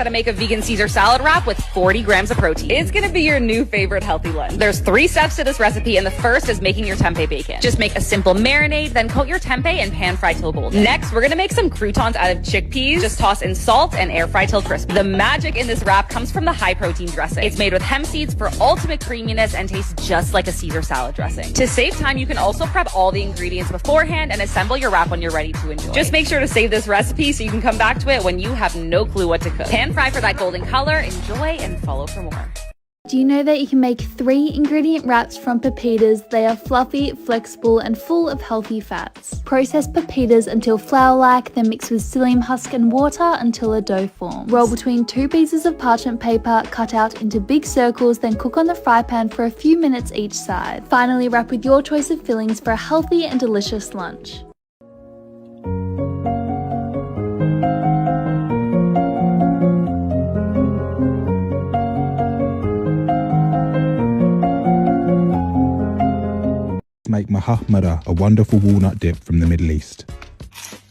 how to make a vegan Caesar salad wrap with 40 grams of protein. It's gonna be your new favorite healthy lunch. There's 3 steps to this recipe, and the first is making your tempeh bacon. Just make a simple marinade, then coat your tempeh and pan fry till golden. Next, we're gonna make some croutons out of chickpeas. Just toss in salt and air fry till crisp. The magic in this wrap comes from the high protein dressing. It's made with hemp seeds for ultimate creaminess and tastes just like a Caesar salad dressing. To save time, you can also prep all the ingredients beforehand and assemble your wrap when you're ready to enjoy. Just make sure to save this recipe so you can come back to it when you have no clue what to cook. Pan fry for that golden color, enjoy, and follow for more. Do you know that you can make 3 ingredient wraps from pepitas? They are fluffy, flexible, and full of healthy fats. Process pepitas until flour-like, then mix with psyllium husk and water until a dough forms. Roll between 2 pieces of parchment paper, cut out into big circles, then cook on the fry pan for a few minutes each side. Finally, wrap with your choice of fillings for a healthy and delicious lunch. Make mahmada, a wonderful walnut dip from the Middle East.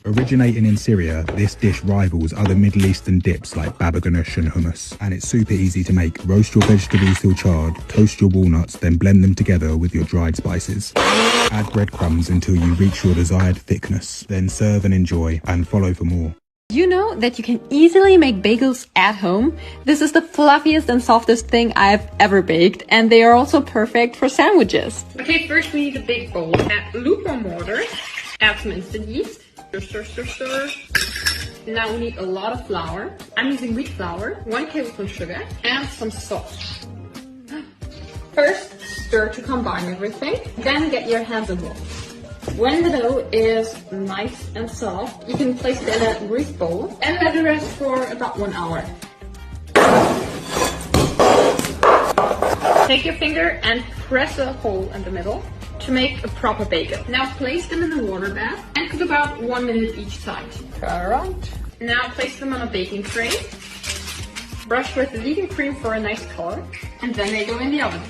Originating in Syria, this dish rivals other Middle Eastern dips like baba ganoush and hummus, and it's super easy to make. Roast your vegetables till charred, toast your walnuts, then blend them together with your dried spices. Add breadcrumbs until you reach your desired thickness, then serve and enjoy, and follow for more. You know that you can easily make bagels at home? This is the fluffiest and softest thing I've ever baked, and they are also perfect for sandwiches. Okay, first we need a big bowl. Add lukewarm water, add some instant yeast, stir, stir, stir, stir. Now we need a lot of flour. I'm using wheat flour, 1 tablespoon sugar, and some salt. First, stir to combine everything, then get your hands involved. When the dough is nice and soft, you can place it in a greased bowl and let it rest for about 1 hour. Take your finger and press a hole in the middle to make a proper bagel. Now place them in the water bath and cook about 1 minute each side. Alright. Now place them on a baking tray. Brush with vegan cream for a nice color, and then they go in the oven.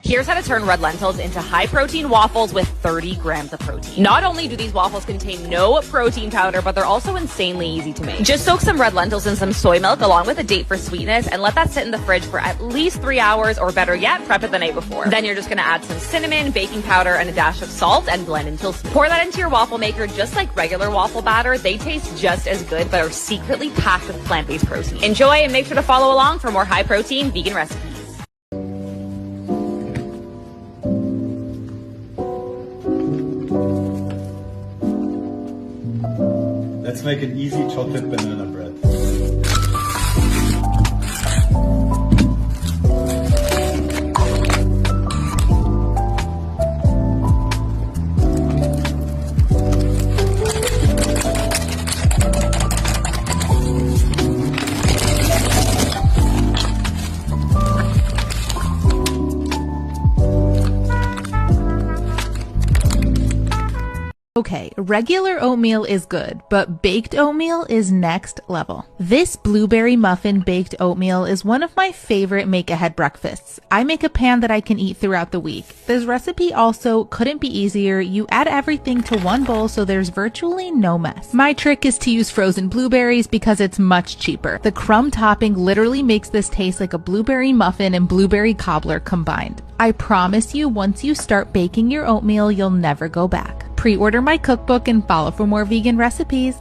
Here's how to turn red lentils into high-protein waffles with 30 grams of protein. Not only do these waffles contain no protein powder, but they're also insanely easy to make. Just soak some red lentils in some soy milk along with a date for sweetness and let that sit in the fridge for at least 3 hours, or better yet, prep it the night before. Then you're just gonna add some cinnamon, baking powder, and a dash of salt and blend until smooth. Pour that into your waffle maker just like regular waffle batter. They taste just as good, but are secretly packed with plant-based protein. Enjoy, and make sure to follow along for more high-protein vegan recipes. Let's make an easy chocolate banana bread. Okay, regular oatmeal is good, but baked oatmeal is next level. This blueberry muffin baked oatmeal is one of my favorite make-ahead breakfasts. I make a pan that I can eat throughout the week. This recipe also couldn't be easier. You add everything to one bowl so there's virtually no mess. My trick is to use frozen blueberries because it's much cheaper. The crumb topping literally makes this taste like a blueberry muffin and blueberry cobbler combined. I promise you, once you start baking your oatmeal, you'll never go back. Pre-order my cookbook and follow for more vegan recipes.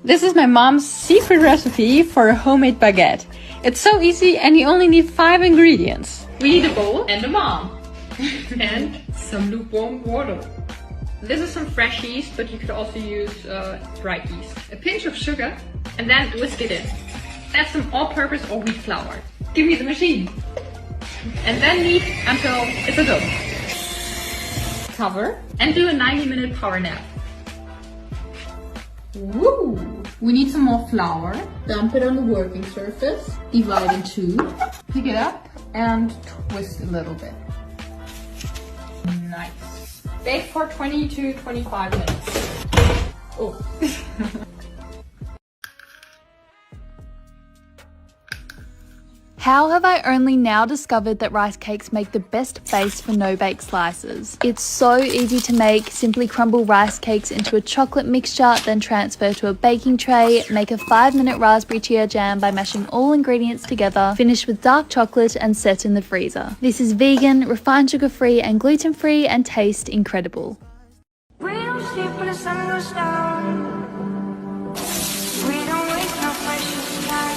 This is my mom's secret recipe for a homemade baguette. It's so easy and you only need 5 ingredients. We need a bowl and a mom. And some lukewarm water. This is some fresh yeast, but you could also use dried yeast. A pinch of sugar, and then whisk it in. Add some all-purpose or wheat flour. Give me the machine. And then knead until it's a dough. Cover and do a 90-minute power nap. Woo! We need some more flour. Dump it on the working surface. Divide in 2. Pick it up and twist a little bit. Nice. Bake for 20 to 25 minutes. Oh. How have I only now discovered that rice cakes make the best base for no-bake slices? It's so easy to make. Simply crumble rice cakes into a chocolate mixture, then transfer to a baking tray. Make a 5-minute raspberry chia jam by mashing all ingredients together. Finish with dark chocolate and set in the freezer. This is vegan, refined sugar-free and gluten-free and taste incredible. We don't sleep when the sun goes down. We don't waste no precious time.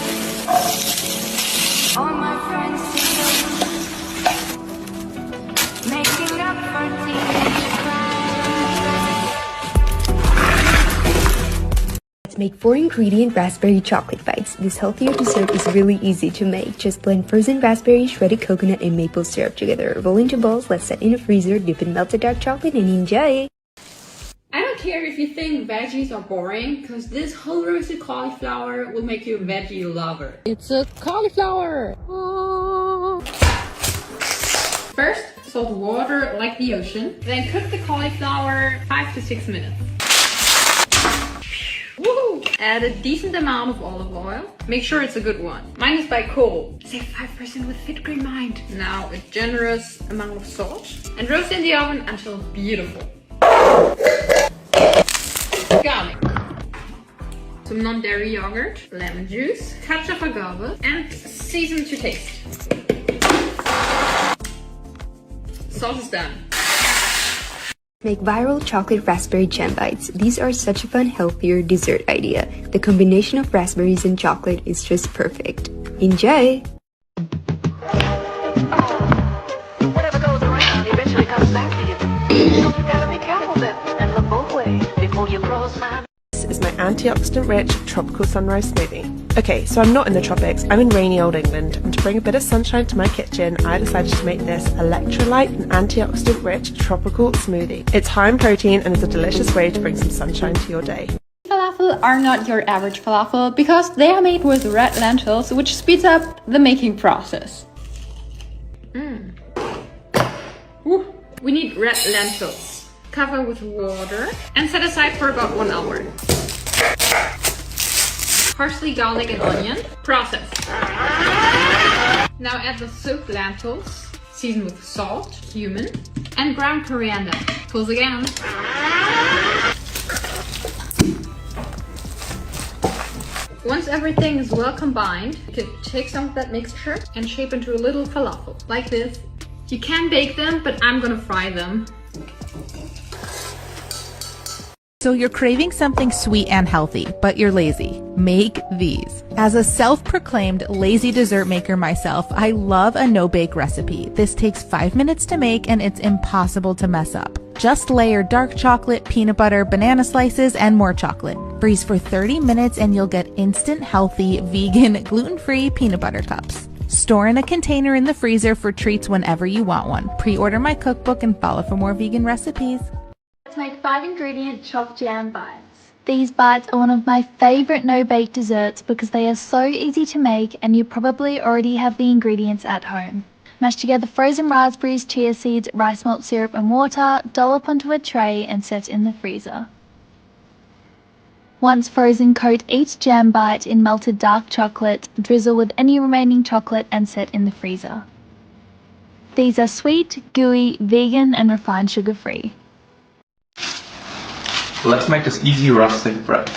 All my friends together, making up for teenage crime. Let's make 4-ingredient raspberry chocolate bites. This healthier dessert is really easy to make. Just blend frozen raspberry, shredded coconut, and maple syrup together. Roll into balls, let's set in the freezer, dip in melted dark chocolate, and enjoy! I don't care if you think veggies are boring, because this whole roasted cauliflower will make you a veggie lover. It's a cauliflower! Oh. First, salt water like the ocean. Then cook the cauliflower 5 to 6 minutes. Woohoo! Add a decent amount of olive oil. Make sure it's a good one. Mine is by Kohl. Save 5% with Fit Green Mind. Now a generous amount of salt. And roast in the oven until beautiful. Garlic, some non-dairy yogurt, lemon juice, ketchup agave, and season to taste. Sauce is done. Make viral chocolate raspberry jam bites. These are such a fun, healthier dessert idea. The combination of raspberries and chocolate is just perfect. Enjoy! Whatever goes around eventually comes back to you. So you gotta be careful then and look both ways before you cross my. This is my antioxidant-rich tropical sunrise smoothie. Okay, so I'm not in the tropics, I'm in rainy old England, and to bring a bit of sunshine to my kitchen, I decided to make this electrolyte and antioxidant-rich tropical smoothie. It's high in protein and is a delicious way to bring some sunshine to your day. Falafel are not your average falafel because they are made with red lentils, which speeds up the making process. Ooh, we need red lentils. Cover with water and set aside for about 1 hour. Parsley, garlic and onion. Process. Now add the soaked lentils, season with salt, cumin and ground coriander. Pulse again. Once everything is well combined, you can take some of that mixture and shape into a little falafel, like this. You can bake them, but I'm gonna fry them. So you're craving something sweet and healthy, but you're lazy. Make these. As a self-proclaimed lazy dessert maker myself, I love a no-bake recipe. This takes 5 minutes to make and it's impossible to mess up. Just layer dark chocolate, peanut butter, banana slices, and more chocolate. Freeze for 30 minutes and you'll get instant, healthy, vegan, gluten-free peanut butter cups. Store in a container in the freezer for treats whenever you want one. Pre-order my cookbook and follow for more vegan recipes. Let's make 5-ingredient chopped jam bites. These bites are one of my favorite no-bake desserts because they are so easy to make and you probably already have the ingredients at home. Mash together frozen raspberries, chia seeds, rice malt syrup and water, dollop onto a tray and set in the freezer. Once frozen, coat each jam bite in melted dark chocolate, drizzle with any remaining chocolate and set in the freezer. These are sweet, gooey, vegan and refined sugar-free. Let's make this easy rustic bread.